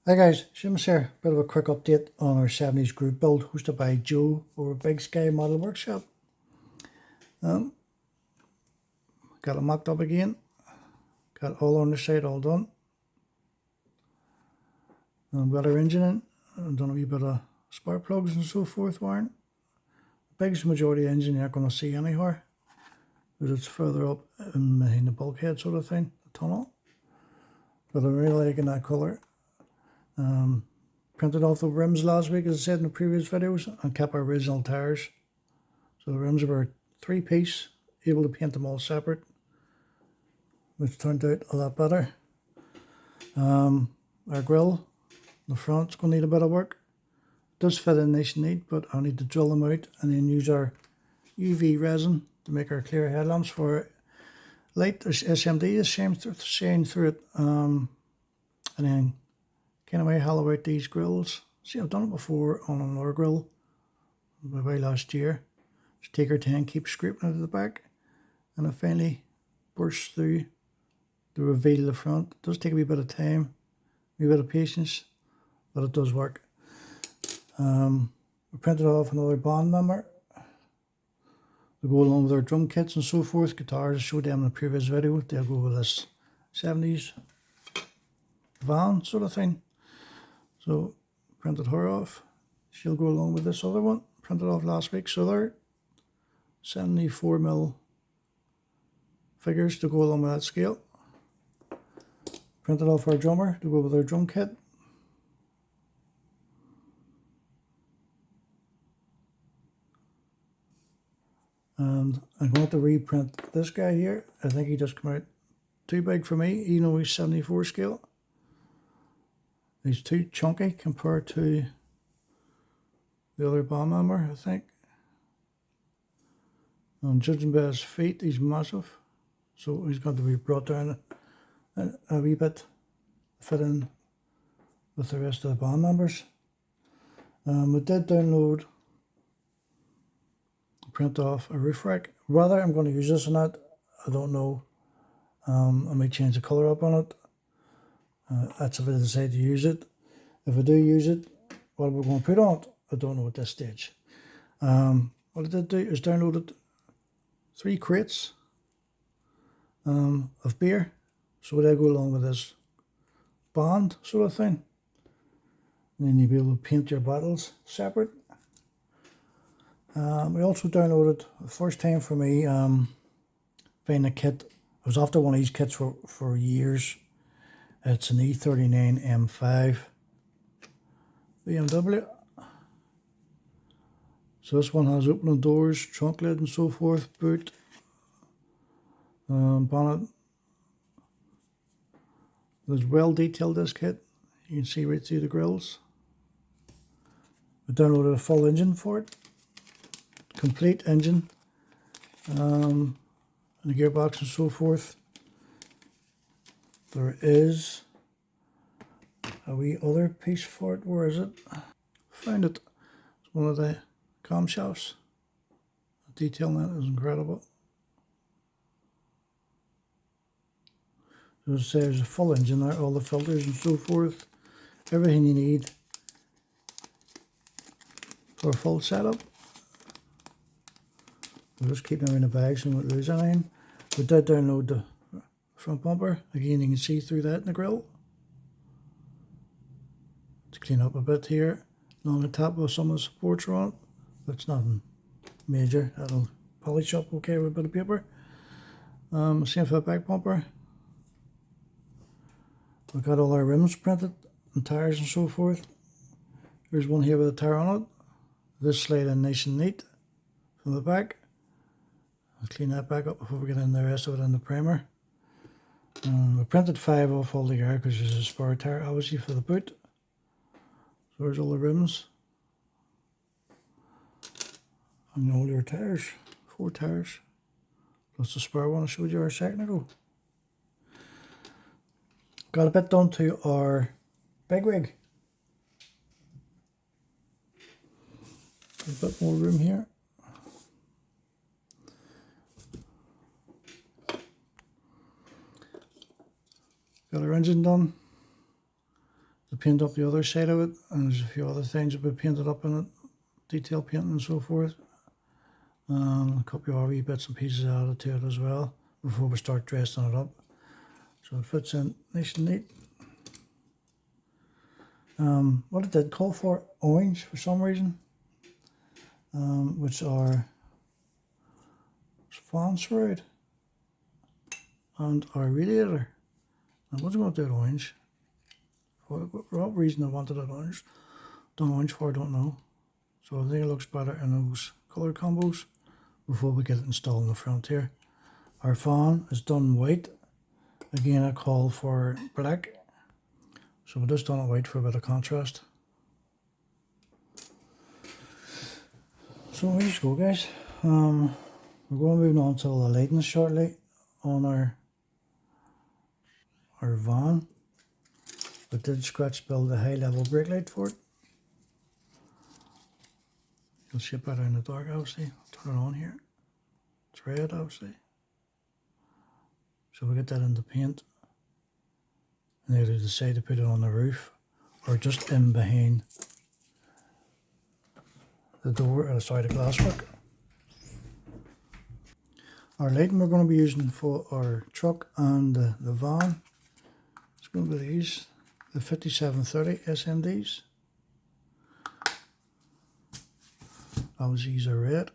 Hi guys, Seamus here. Bit of a quick update on our 70s group build hosted by Joe over Big Sky Model Workshop. Got it mocked up again. Got all on the side all done. Got our engine in. I've done a wee bit of spark plugs and so forth wiring. Biggest majority of the engine you're not going to see anyhow, because it's further up in behind the bulkhead sort of thing, the tunnel. But I'm really liking that colour. Printed off the rims last week, as I said in the previous videos, and kept our original tyres. So the rims were 3-piece, able to paint them all separate, which turned out a lot better. Our grille, the front's going to need a bit of work. It does fit in nice and neat, but I'll need to drill them out and then use our UV resin to make our clear headlamps for light SMD to shine through it. And then kind of hollow out these grills. See, I've done it before on another grill maybe last year. Just take our time, keep scraping it at the back, and it finally bursts through to reveal the front. It does take a wee bit of time, a wee bit of patience, but it does work. We printed off another bond member to go along with our drum kits and so forth. Guitars, I showed them in a previous video. They'll go with this 70s van sort of thing. So printed her off. She'll go along with this other one. Printed off last week. So they're 74mm figures to go along with that scale. Printed off our drummer to go with our drum kit. And I'm going to reprint this guy here. I think he just came out too big for me, even though he's 74 scale. He's too chunky compared to the other band member, I think. And judging by his feet, he's massive. So he's got to be brought down a wee bit to fit in with the rest of the band members. We did download, print off a roof rack. Whether I'm going to use this or not, I don't know. I might change the colour up on it. That's if I decide to use it. If I do use it, what we're going to put on it, I don't know at this stage. What I did do is downloaded 3 crates of beer, so they go along with this band sort of thing. And then you'll be able to paint your bottles separate. We also downloaded, the first time for me, finding a kit. I was after one of these kits for years. It's an E39 M5 BMW. So this one has opening doors, trunk lid and so forth, boot, bonnet. It's well detailed, this kit. You can see right through the grills. We downloaded a full engine for it. Complete engine. And the gearbox and so forth. There is a wee other piece for it. Where is it? Found it. It's one of the camshafts. The detail on that is incredible. So it says there's a full engine there, all the filters and so forth. Everything you need for a full setup. We'll just keep them in the bag so we won't lose anything. We did download the front bumper. Again, you can see through that in the grille. To clean up a bit here. Along the top of some of the supports are on it. That's nothing major. That'll polish up okay with a bit of paper. Same for the back bumper. We've got all our rims printed and tyres and so forth. There's one here with a tyre on it. This slide in nice and neat from the back. I'll clean that back up before we get in the rest of it in the primer. We printed 5 off altogether because there's a spare tyre obviously for the boot. So there's all the rims. And all your tyres, 4 tyres. Plus the spare one I showed you a second ago. Got a bit done to our big rig. A bit more room here. Got our engine done. to paint up the other side of it, and there's a few other things that we painted up in it, detail painting and so forth. A couple of wee bits and pieces added to it as well before we start dressing it up. So it fits in nice and neat. What it did call for orange for some reason, which are fan shroud and our radiator. I wasn't going to do it orange. For what reason I wanted it orange, done orange for, I don't know. So I think it looks better in those colour combos before we get it installed in the front here. Our fan is done white. Again, I call for black. So we've just done it white for a bit of contrast. So there you go, guys. We're going to move on to the lighting shortly on our van. We did scratch build a high level brake light for it. You'll see it better in the dark, obviously. I'll turn it on here. It's red, obviously. So we get that into paint. And either decide to put it on the roof or just in behind the door, sorry, the glasswork. Our lighting we're going to be using for our truck and the van, it's going to be these, the 5730 SMDs. Obviously these are red.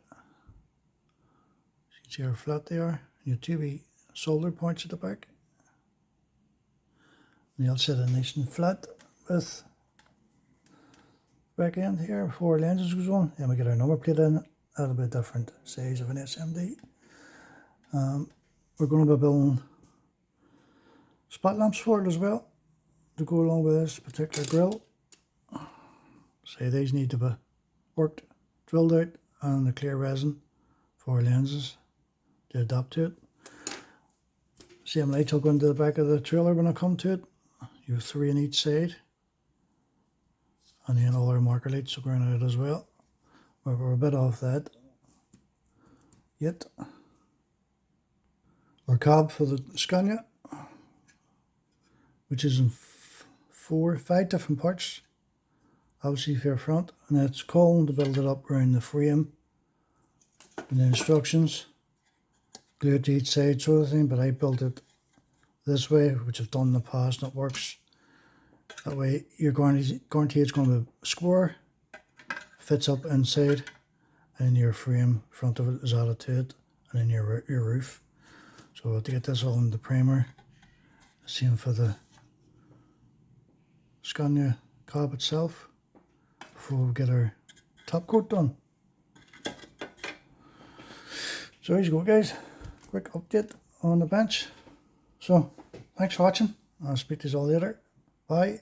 You can see how flat they are. Your two wee solder points at the back. And they'll sit in nice and flat with back end here before lenses goes on. Then we get our number plate in it. That'll be a different size of an SMD. We're going to be building spot lamps for it as well to go along with this particular grill. So these need to be worked, drilled out, and the clear resin for lenses to adapt to it. Same lights will go into the back of the trailer when I come to it. You have 3 on each side. And then all our marker lights will go around it as well. We're a bit off that yet. Our cab for the Scania, which is in 5 different parts, obviously for your front, and it's calling to build it up around the frame and the instructions, glued to each side sort of thing, but I built it this way, which I've done in the past and it works. That way you're guaranteed it's going to be square, fits up inside, and your frame front of it is added to it, and then your roof. So we'll have to get this all in the primer. Same for the Scania cab itself before we get our top coat done. So here you go, guys. Quick update on the bench. So thanks for watching. I'll speak to you all later. Bye.